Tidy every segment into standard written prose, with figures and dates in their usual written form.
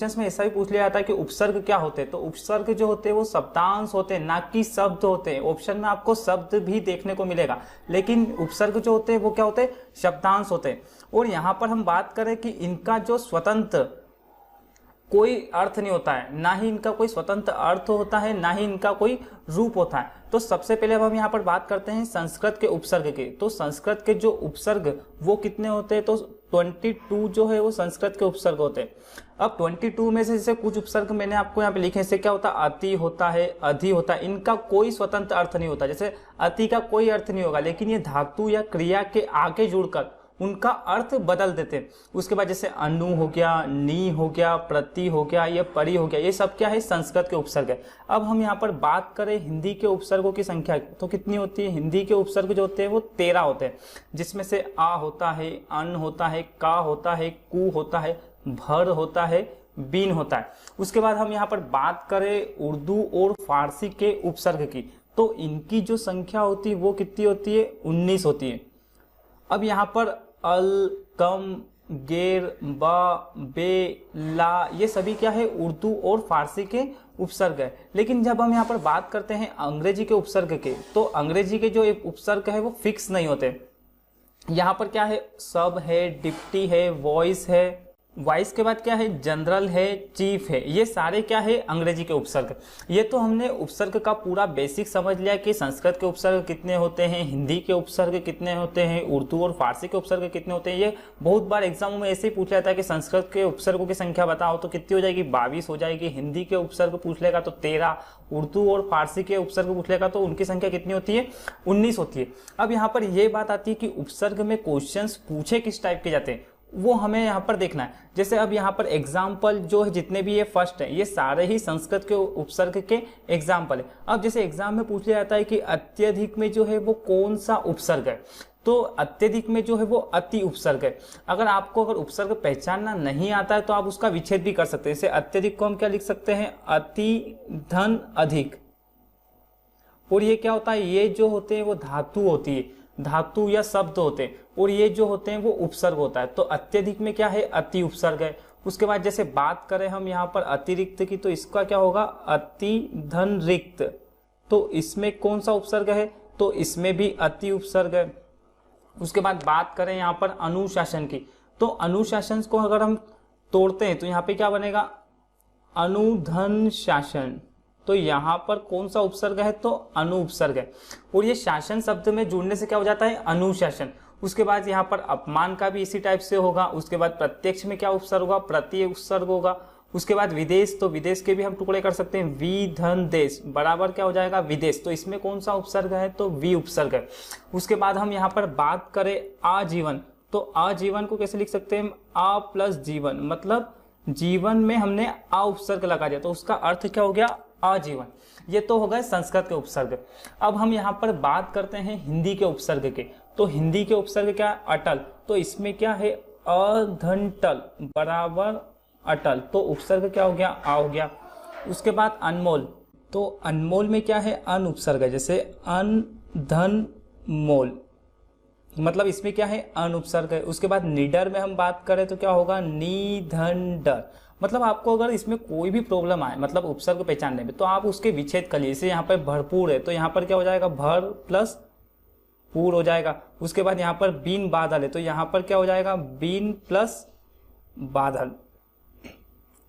में ऐसा भी पूछ लिया जाता है कि उपसर्ग क्या होते हैं। तो उपसर्ग जो होते हैं वो शब्दांश होते हैं, ना कि शब्द होते हैं। ऑप्शन में आपको शब्द भी देखने को मिलेगा, लेकिन उपसर्ग जो होते हैं वो क्या होते हैं, शब्दांश होते हैं। और यहाँ पर हम बात करें कि इनका जो स्वतंत्र कोई अर्थ नहीं होता है, ना ही इनका कोई स्वतंत्र अर्थ होता है, ना ही इनका कोई रूप होता है। तो सबसे पहले अब हम यहाँ पर बात करते हैं संस्कृत के उपसर्ग की। तो संस्कृत के जो उपसर्ग वो कितने होते हैं, तो 22 जो है वो संस्कृत के उपसर्ग होते हैं। अब 22 में से जैसे कुछ उपसर्ग मैंने आपको यहाँ पे लिखे, जैसे क्या होता है, अति होता है, अधि होता है। इनका कोई स्वतंत्र अर्थ नहीं होता। जैसे अति का कोई अर्थ नहीं होगा, लेकिन ये धातु या क्रिया के आगे जुड़कर उनका अर्थ बदल देते हैं। उसके बाद जैसे अनु हो गया, नी हो गया, प्रति हो गया, ये परि हो गया, ये सब क्या है, संस्कृत के उपसर्ग है। अब हम यहाँ पर बात करें हिंदी के उपसर्गों की संख्या, तो कितनी होती है। हिंदी के उपसर्ग जो होते हैं वो 13 होते हैं, जिसमें से आ होता है, अन होता है, का होता है, कु होता है, भर होता है, बीन होता है। उसके बाद हम यहाँ पर बात करें उर्दू और फारसी के उपसर्ग की, तो इनकी जो संख्या होती है वो कितनी होती है, 19 होती है। अब यहाँ पर अल, कम, गेर, बा, बे, ला, ये सभी क्या है, उर्दू और फारसी के उपसर्ग है। लेकिन जब हम यहाँ पर बात करते हैं अंग्रेजी के उपसर्ग के, तो अंग्रेजी के जो उपसर्ग है वो फिक्स नहीं होते। यहाँ पर क्या है, सब है, डिप्टी है, वॉइस है, वॉइस के बाद क्या है, जनरल है, चीफ है, ये सारे क्या है, अंग्रेजी के उपसर्ग। ये तो हमने उपसर्ग का पूरा बेसिक समझ लिया कि संस्कृत के उपसर्ग कितने होते हैं, हिंदी के उपसर्ग कितने होते हैं, उर्दू और फारसी के उपसर्ग कितने होते हैं। ये बहुत बार एग्जामों में ऐसे ही पूछ जाता है कि संस्कृत के उपसर्गों की संख्या बताओ, तो कितनी हो जाएगी, 22 हो जाएगी। हिंदी के उपसर्ग पूछ लेगा तो 13, उर्दू और फारसी के उपसर्ग पूछ लेगा तो उनकी संख्या कितनी होती है, 19 होती है। अब यहाँ पर यह बात आती है कि उपसर्ग में क्वेश्चन पूछे किस टाइप के जाते हैं, वो हमें यहाँ पर देखना है। जैसे अब यहाँ पर एग्जाम्पल जो है, जितने भी ये फर्स्ट है, ये सारे ही संस्कृत के उपसर्ग के एग्जाम्पल है। अब जैसे एग्जाम में पूछ लिया जाता है कि अत्यधिक में जो है वो कौन सा उपसर्ग है, तो अत्यधिक में जो है वो अति उपसर्ग है। अगर उपसर्ग पहचानना नहीं आता है तो आप उसका विच्छेद भी कर सकते हैं। जैसे अत्यधिक को हम क्या लिख सकते हैं, अति धन अधिक। और ये क्या होता है, ये जो होते हैं वो धातु होती है, धातु या शब्द होते हैं, और ये जो होते हैं वो उपसर्ग होता है। तो अत्यधिक में क्या है, अति उपसर्ग है। उसके बाद जैसे बात करें हम यहाँ पर अतिरिक्त की, तो इसका क्या होगा, अति धन रिक्त। तो इसमें कौन सा उपसर्ग है, तो इसमें भी अति उपसर्ग है। उसके बाद बात करें यहाँ पर अनुशासन की, तो अनुशासन को अगर हम तोड़ते हैं तो यहाँ पे क्या बनेगा, अनुधन शासन। तो यहाँ पर कौन सा उपसर्ग है, तो अनु उपसर्ग है। और ये शासन शब्द में जुड़ने से क्या हो जाता है, अनुशासन। उसके बाद यहाँ पर अपमान का भी इसी टाइप से होगा। उसके बाद प्रत्यक्ष में क्या उपसर्ग होगा, प्रति उपसर्ग होगा। उसके बाद विदेश, तो विदेश के भी हम टुकड़े कर सकते हैं, वि धन देश बराबर क्या हो जाएगा, विदेश। तो इसमें कौन सा उपसर्ग है, तो वि उपसर्ग है। उसके बाद हम यहाँ पर बात करें आजीवन, तो आजीवन को कैसे लिख सकते हैं, आ प्लस जीवन, मतलब जीवन में हमने आ उपसर्ग लगा दिया, तो उसका अर्थ क्या हो गया, आजीवन। ये तो हो गए संस्कृत के उपसर्ग। अब हम यहाँ पर बात करते हैं हिंदी के उपसर्ग के, तो हिंदी के उपसर्ग क्या है, अटल। तो इसमें क्या है, अधंटल बराबर अटल, तो उपसर्ग क्या हो गया, आ हो गया। उसके बाद अनमोल, तो अनमोल में क्या है, अन उपसर्ग है। जैसे अन धन मोल, मतलब इसमें क्या है, अन उपसर्ग है। उसके बाद निडर में हम बात करें तो क्या होगा, नी धन डर। मतलब आपको अगर इसमें कोई भी प्रॉब्लम आए, मतलब उपसर्ग पहचानने में, तो आप उसके विच्छेद कर लीजिए। यहाँ पर भरपूर है, तो यहाँ पर क्या हो जाएगा, भर प्लस पूर हो जाएगा। उसके बाद यहाँ पर बीन बादल है, तो यहाँ पर क्या हो जाएगा, बीन प्लस बादल।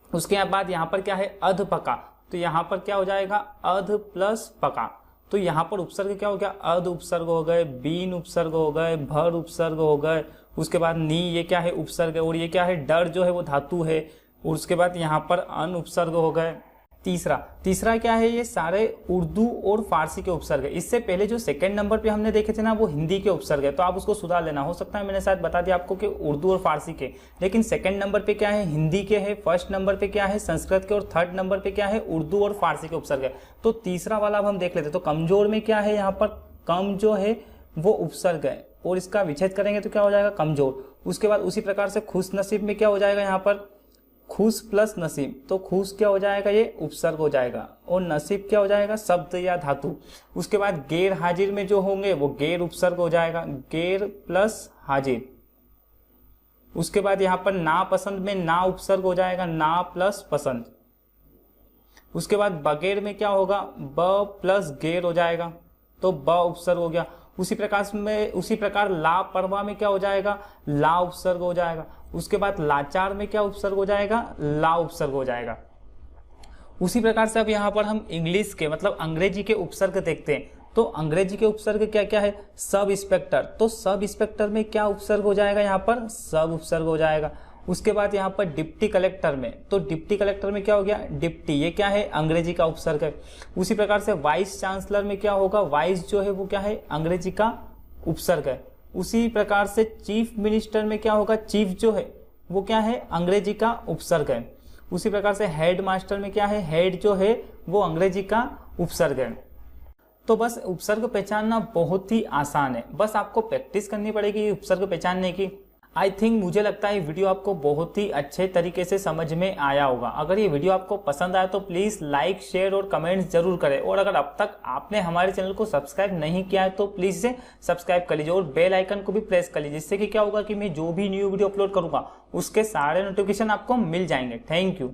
उसके बाद यहाँ पर क्या है, अध पका, तो यहाँ पर क्या हो जाएगा, अध प्लस पका। तो यहाँ पर उपसर्ग क्या हो गया, अध उपसर्ग हो गए, बीन उपसर्ग हो गए, भर उपसर्ग हो गए। उसके बाद नी, ये क्या है, उपसर्ग है। और ये क्या है, डर जो है वो धातु है। और उसके बाद यहाँ पर अन उपसर्ग हो गए। तीसरा क्या है, ये सारे उर्दू और फारसी के उपसर्ग है। इससे पहले जो सेकंड नंबर पे हमने देखे थे ना, वो हिंदी के उपसर्ग है, तो आप उसको सुधार लेना। हो सकता है मैंने शायद बता दिया आपको कि उर्दू और फारसी के, लेकिन सेकंड नंबर पे क्या है, हिंदी के है। फर्स्ट नंबर पे क्या है, संस्कृत के। और थर्ड नंबर पे क्या है, उर्दू और फारसी के उपसर्ग है। तो तीसरा वाला अब हम देख लेते। तो कमजोर में क्या है, यहाँ पर कम जो है वो उपसर्ग है, और इसका विच्छेद करेंगे तो क्या हो जाएगा, कमजोर। उसके बाद उसी प्रकार से खुश नसीब में क्या हो जाएगा, यहाँ पर खुश प्लस नसीब, तो खुश क्या हो जाएगा, ये उपसर्ग हो जाएगा। और नसीब क्या हो जाएगा, शब्द या धातु। उसके बाद गैर हाजिर में जो होंगे वो गैर उपसर्ग हो जाएगा, गैर प्लस हाजिर। उसके बाद यहाँ पर नापसंद में ना उपसर्ग हो जाएगा, ना प्लस पसंद। उसके बाद बगैर में क्या होगा, ब प्लस गैर हो जाएगा, तो ब उपसर्ग हो गया। उसी प्रकार लापरवाह में क्या हो जाएगा, ला उपसर्ग हो जाएगा। उसके बाद लाचार में क्या उपसर्ग हो जाएगा, ला उपसर्ग हो जाएगा। उसी प्रकार से अब यहाँ पर हम इंग्लिश के मतलब अंग्रेजी के उपसर्ग देखते हैं। तो अंग्रेजी के उपसर्ग क्या क्या है, सब इंस्पेक्टर, तो सब इंस्पेक्टर में क्या उपसर्ग हो जाएगा, यहाँ पर सब उपसर्ग हो जाएगा। उसके बाद यहाँ पर डिप्टी कलेक्टर में, तो डिप्टी कलेक्टर में क्या हो गया, डिप्टी, ये क्या है, अंग्रेजी का उपसर्ग है। उसी प्रकार से वाइस चांसलर में क्या होगा, वाइस जो है वो क्या है, अंग्रेजी का उपसर्ग है। उसी प्रकार से चीफ मिनिस्टर में क्या होगा, चीफ जो है वो क्या है, अंग्रेजी का उपसर्ग है। उसी प्रकार से हेड मास्टर में क्या है, हेड जो है वो अंग्रेजी का उपसर्ग है। तो बस उपसर्ग पहचानना बहुत ही आसान है, बस आपको प्रैक्टिस करनी पड़ेगी उपसर्ग पहचानने की। आई थिंक मुझे लगता है वीडियो आपको बहुत ही अच्छे तरीके से समझ में आया होगा। अगर ये वीडियो आपको पसंद आया तो प्लीज़ लाइक, शेयर और कमेंट्स जरूर करें। और अगर अब तक आपने हमारे चैनल को सब्सक्राइब नहीं किया है तो प्लीज़ इसे सब्सक्राइब कर लीजिए और बेल आइकन को भी प्रेस कर लीजिए, जिससे कि क्या होगा कि मैं जो भी न्यू वीडियो अपलोड करूँगा उसके सारे नोटिफिकेशन आपको मिल जाएंगे। Thank you.